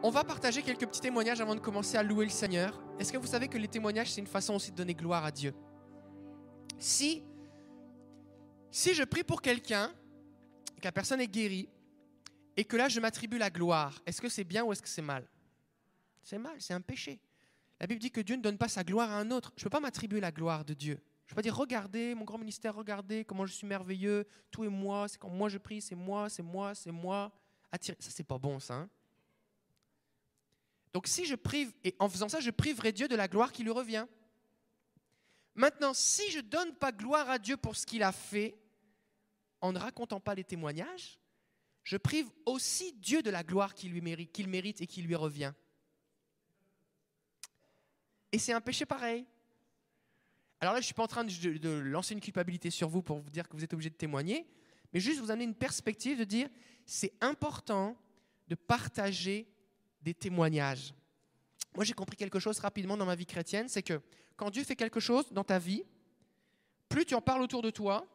On va partager quelques petits témoignages avant de commencer à louer le Seigneur. Est-ce que vous savez que les témoignages, c'est une façon aussi de donner gloire à Dieu? Si je prie pour quelqu'un, que la personne est guérie, et que là, je m'attribue la gloire, est-ce que c'est bien ou est-ce que c'est mal? C'est mal, c'est un péché. La Bible dit que Dieu ne donne pas sa gloire à un autre. Je ne peux pas m'attribuer la gloire de Dieu. Je ne peux pas dire, regardez mon grand ministère, regardez comment je suis merveilleux, tout est moi, c'est quand moi je prie, c'est moi, c'est moi, c'est moi. Ça, c'est pas bon, ça. Hein? Donc si je prive, et en faisant ça, je priverai Dieu de la gloire qui lui revient. Maintenant, si je ne donne pas gloire à Dieu pour ce qu'il a fait, en ne racontant pas les témoignages, je prive aussi Dieu de la gloire qu'il mérite et qui lui revient. Et c'est un péché pareil. Alors là, je ne suis pas en train de lancer une culpabilité sur vous pour vous dire que vous êtes obligé de témoigner, mais juste vous amener une perspective de dire c'est important de partager des témoignages. Moi, j'ai compris quelque chose rapidement dans ma vie chrétienne, c'est que quand Dieu fait quelque chose dans ta vie, plus tu en parles autour de toi,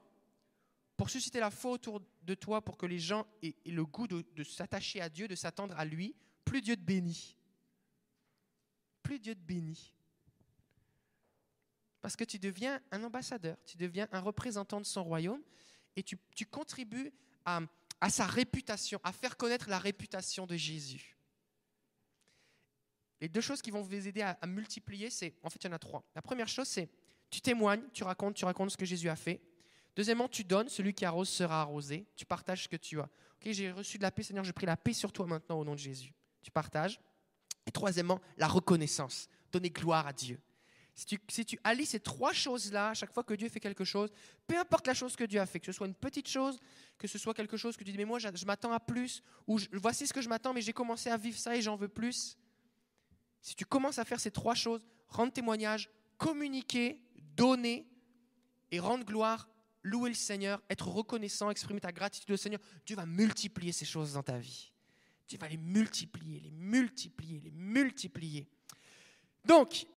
pour susciter la foi autour de toi, pour que les gens aient le goût de s'attacher à Dieu, de s'attendre à lui, plus Dieu te bénit. Plus Dieu te bénit. Parce que tu deviens un ambassadeur, tu deviens un représentant de son royaume et tu contribues à sa réputation, à faire connaître la réputation de Jésus. Les deux choses qui vont vous aider à multiplier, en fait, il y en a trois. La première chose, c'est tu témoignes, tu racontes ce que Jésus a fait. Deuxièmement, tu donnes, celui qui arrose sera arrosé. Tu partages ce que tu as. Okay, j'ai reçu de la paix, Seigneur, j'ai pris la paix sur toi maintenant au nom de Jésus. Tu partages. Et troisièmement, la reconnaissance, donner gloire à Dieu. Si tu allies ces trois choses-là, à chaque fois que Dieu fait quelque chose, peu importe la chose que Dieu a fait, que ce soit une petite chose, que ce soit quelque chose que tu dis, mais moi, je m'attends à plus, ou voici ce que je m'attends, mais j'ai commencé à vivre ça et j'en veux plus. Si tu commences à faire ces trois choses, rendre témoignage, communiquer, donner et rendre gloire, louer le Seigneur, être reconnaissant, exprimer ta gratitude au Seigneur, Dieu va multiplier ces choses dans ta vie. Dieu va les multiplier, les multiplier, les multiplier. Donc,